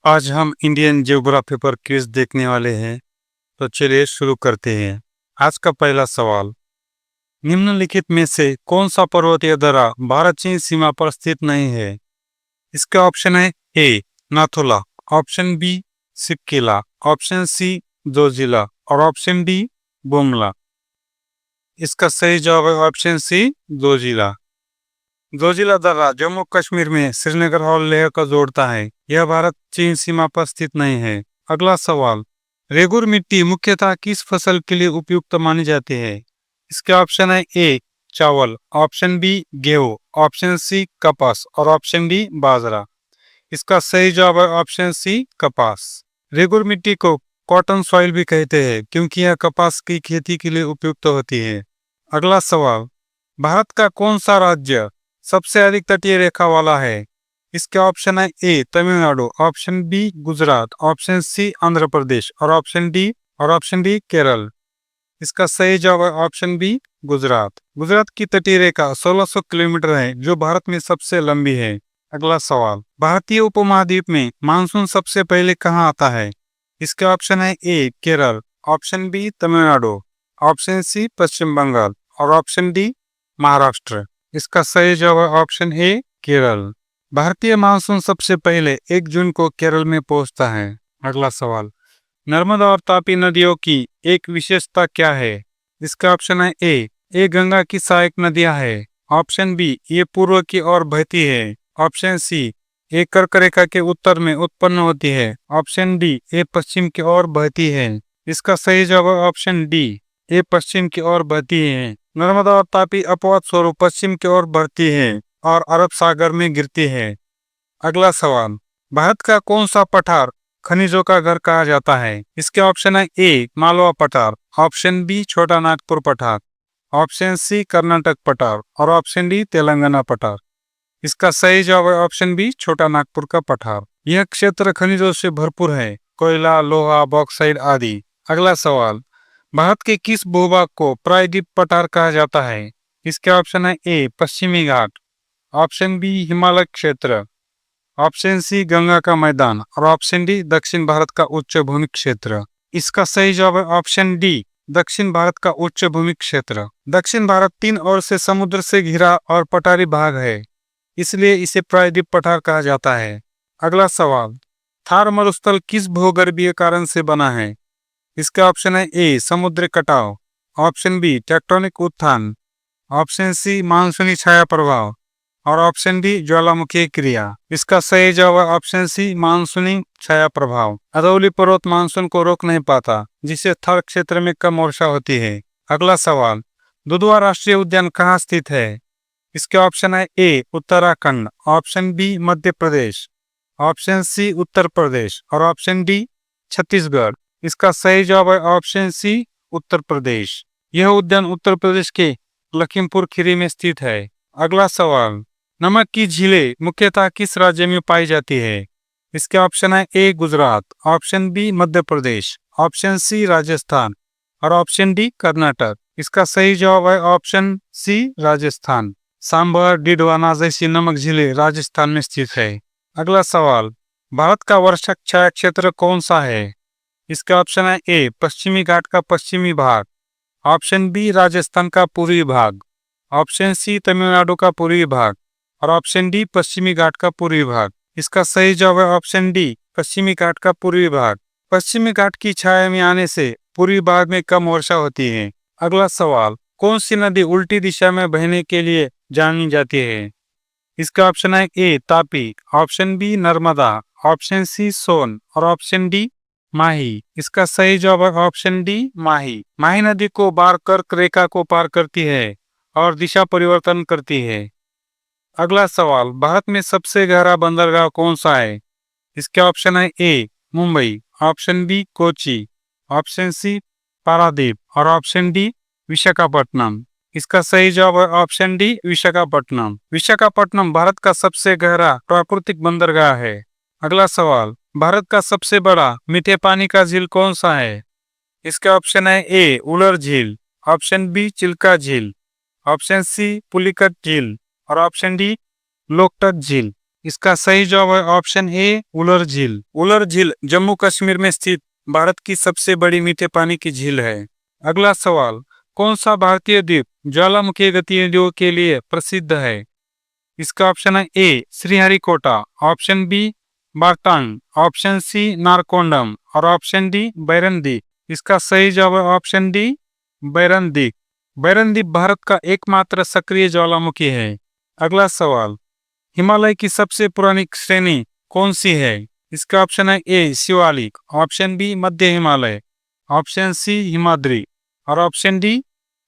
आज हम Indian geography पर क्विज देखने वाले हैं। तो चलिए शुरू करते हैं। आज का पहला सवाल, निम्नलिखित में से कौन सा पर्वतीय दर्रा भारत चीन सीमा पर स्थित नहीं है? इसका ऑप्शन है A Nathula, option B Sikkila, option C Zojila और ऑप्शन डी बोमला। इसका सही जवाब है ऑप्शन सी जोजिला। जोजिला दर्रा जम्मू कश्मीर में श्रीनगर और लेह को जोड़ता है। यह भारत चीन सीमा पर स्थित नहीं है। अगला सवाल, रेगुर मिट्टी मुख्यतः किस फसल के लिए उपयुक्त मानी जाती है? इसके ऑप्शन है ए चावल, ऑप्शन बी गेहूं, ऑप्शन सी कपास और ऑप्शन डी बाजरा। इसका सही जवाब है ऑप्शन सी कपास। रेगुर मिट्टी को कॉटन सॉइल भी कहते हैं क्योंकि यह कपास की खेती के लिए उपयुक्त होती है। अगला सवाल, भारत का कौन सा राज्य सबसे अधिक तटीय रेखा वाला है? इसके ऑप्शन है A Tamil Nadu, option B Gujarat, option C Andhra Pradesh और ऑप्शन डी केरल। इसका सही जवाब है ऑप्शन बी गुजरात। गुजरात की तटीय रेखा 1600 किलोमीटर है जो भारत में सबसे लंबी है। अगला सवाल, भारतीय उपमहाद्वीप में मानसून सबसे पहले कहाँ आता है? इसके ऑप्शन है A Kerala, option B Tamil Nadu, option C Paschim Bangal और ऑप्शन डी महाराष्ट्र। इसका सही जवाब है ऑप्शन ए केरल। भारतीय मानसून सबसे पहले 1 जून को केरल में पहुंचता है। अगला सवाल, नर्मदा और तापी नदियों की एक विशेषता क्या है? इसका ऑप्शन है ए गंगा की सहायक नदियां है, ऑप्शन बी ये पूर्व की ओर बहती है, ऑप्शन सी ये कर्क रेखा के उत्तर में उत्पन्न होती है, ऑप्शन डी ये पश्चिम की ओर बहती है। इसका सही जवाब है ऑप्शन डी ये पश्चिम की ओर बहती है। नर्मदा और तापी अपवाद स्वरूप पश्चिम की ओर बढ़ती है और अरब सागर में गिरती है। अगला सवाल, भारत का कौन सा पठार खनिजों का घर कहा जाता है? इसके ऑप्शन है ए मालवा पठार, ऑप्शन बी छोटा नागपुर पठार, ऑप्शन सी कर्नाटक पठार और ऑप्शन डी तेलंगाना पठार। इसका सही जवाब है ऑप्शन बी छोटा नागपुर का पठार। यह क्षेत्र खनिजों से भरपूर है, कोयला, लोहा, बॉक्साइट आदि। अगला सवाल, भारत के किस भूभाग को प्रायद्वीप पठार कहा जाता है? इसके ऑप्शन है ए पश्चिमी घाट, ऑप्शन बी हिमालय क्षेत्र, ऑप्शन सी गंगा का मैदान और ऑप्शन डी दक्षिण भारत का उच्च भूमि क्षेत्र। इसका सही जवाब है ऑप्शन डी दक्षिण भारत का उच्च भूमि क्षेत्र। दक्षिण भारत 3 ओर से समुद्र से घिरा और पठारी भाग है, इसलिए इसे प्रायद्वीप पठार कहा जाता है। अगला सवाल, थार मरुस्थल किस भूगर्भीय कारण से बना है? इसका ऑप्शन है ए समुद्री कटाव, ऑप्शन बी टेक्टोनिक उत्थान, ऑप्शन सी मानसूनी छाया प्रभाव और ऑप्शन डी ज्वालामुखी क्रिया। इसका सही जवाब है ऑप्शन सी मानसूनी छाया प्रभाव। अरवली पर्वत मानसून को रोक नहीं पाता, जिससे थर क्षेत्र में कम वर्षा होती है। अगला सवाल, दुधवा राष्ट्रीय उद्यान कहाँ स्थित है? इसके ऑप्शन है ए Uttarakhand, option B Madhya Pradesh, option C Uttar Pradesh और ऑप्शन डी छत्तीसगढ़। इसका सही जवाब है ऑप्शन सी उत्तर प्रदेश। यह उद्यान उत्तर प्रदेश के लखीमपुर खीरी में स्थित है। अगला सवाल, नमक की झीलें मुख्यतः किस राज्य में पाई जाती है? इसके ऑप्शन है ए Gujarat, option B Madhya Pradesh, option C Rajasthan और ऑप्शन डी कर्नाटक। इसका सही जवाब है ऑप्शन सी राजस्थान। सांभर, डिडवाना जैसी नमक झीलें राजस्थान में स्थित है। अगला सवाल, भारत का वर्षा छाया क्षेत्र कौन सा है? इसका ऑप्शन है ए पश्चिमी घाट का पश्चिमी भाग, ऑप्शन बी राजस्थान का पूर्वी भाग, ऑप्शन सी तमिलनाडु का पूर्वी भाग और ऑप्शन डी पश्चिमी घाट का पूर्वी भाग। इसका सही जवाब है ऑप्शन डी पश्चिमी घाट का पूर्वी भाग। पश्चिमी घाट की छाया में आने से पूर्वी भाग में कम वर्षा होती है। अगला सवाल, कौन सी नदी उल्टी दिशा में बहने के लिए जानी जाती है? इसका ऑप्शन है A Tapi, option B Narmada, option C Son और ऑप्शन डी माही। इसका सही जवाब है ऑप्शन डी माही। माही नदी को बार कर्क रेखा को पार करती है और दिशा परिवर्तन करती है। अगला सवाल, भारत में सबसे गहरा बंदरगाह कौन सा है? इसके ऑप्शन है A Mumbai, option B Kochi, option C Paradip और ऑप्शन डी विशाखापट्टनम। इसका सही जवाब है ऑप्शन डी विशाखापट्टनम। विशाखापट्टनम भारत का सबसे गहरा प्राकृतिक बंदरगाह है। अगला सवाल, भारत का सबसे बड़ा मीठे पानी का झील कौन सा है? इसका ऑप्शन है ए उलर झील, ऑप्शन बी चिल्का झील, ऑप्शन सी पुलिकट झील और ऑप्शन डी लोकटक झील। इसका सही जवाब है ऑप्शन ए उलर झील। उलर झील जम्मू कश्मीर में स्थित भारत की सबसे बड़ी मीठे पानी की झील है। अगला सवाल, कौन सा भारतीय द्वीप ज्वालामुखी गतिविधियों के लिए प्रसिद्ध है? इसका ऑप्शन है A Sriharikota, option B Baratang, option C Narcondam और ऑप्शन डी बैरन द्वीप। इसका सही जवाब है ऑप्शन डी बैरन द्वीप। बैरन द्वीप भारत का एकमात्र सक्रिय ज्वालामुखी है। अगला सवाल, हिमालय की सबसे पुरानी श्रेणी कौन सी है? इसका ऑप्शन है ए शिवालिक, ऑप्शन बी मध्य हिमालय, ऑप्शन सी हिमाद्री और ऑप्शन डी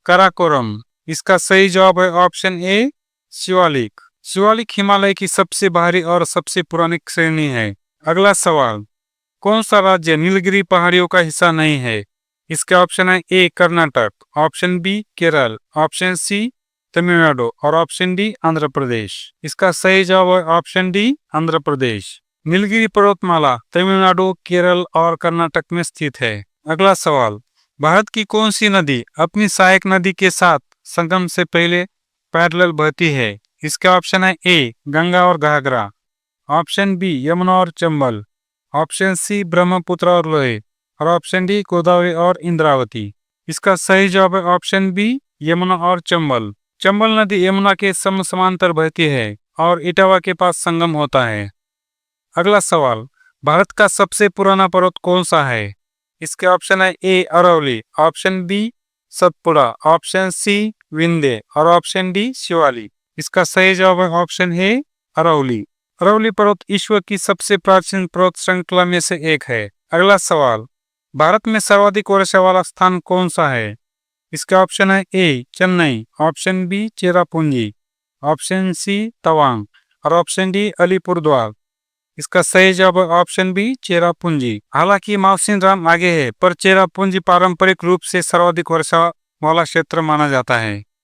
काराकोरम। इसका सही जवाब है ऑप्शन ए शिवालिक। शिवालिक हिमालय की सबसे बाहरी और सबसे पुरानी श्रेणी है। अगला सवाल, कौन सा राज्य नीलगिरी पहाड़ियों का हिस्सा नहीं है? इसका ऑप्शन है A Karnataka, option B Kerala, option C Tamil Nadu और ऑप्शन डी आंध्र प्रदेश। इसका सही जवाब है ऑप्शन डी आंध्र प्रदेश। नीलगिरी पर्वतमाला तमिलनाडु, केरल और कर्नाटक में स्थित है। अगला सवाल, भारत की कौन सी नदी अपनी सहायक नदी के साथ संगम से पहले पैरेलल बहती है? इसका ऑप्शन है ए गंगा और घाघरा, ऑप्शन बी यमुना और चंबल, ऑप्शन सी ब्रह्मपुत्र और लोहित और ऑप्शन डी गोदावरी और इंद्रावती। इसका सही जवाब है ऑप्शन बी यमुना और चंबल। चंबल नदी यमुना के समांतर बहती है और इटावा के पास संगम होता है। अगला सवाल, भारत का सबसे पुराना पर्वत कौन सा है? इसके ऑप्शन है A Aravalli, option B Satpura, option C Vindhya और ऑप्शन डी शिवालिक। इसका सही जवाब है ऑप्शन ए अरवली। अरवली पर्वत विश्व की सबसे प्राचीन पर्वत श्रृंखला में से एक है। अगला सवाल, भारत में सर्वाधिक वर्षा वाला स्थान कौन सा है? इसका ऑप्शन है A Chennai, option B Cherrapunji, option C Tawang और ऑप्शन डी अलीपुरद्वार। इसका सही जवाब है ऑप्शन बी चेरापूंजी। हालांकि माउसिनराम आगे है, पर चेरापूंजी पारंपरिक रूप से सर्वाधिक वर्षा वाला क्षेत्र माना जाता है।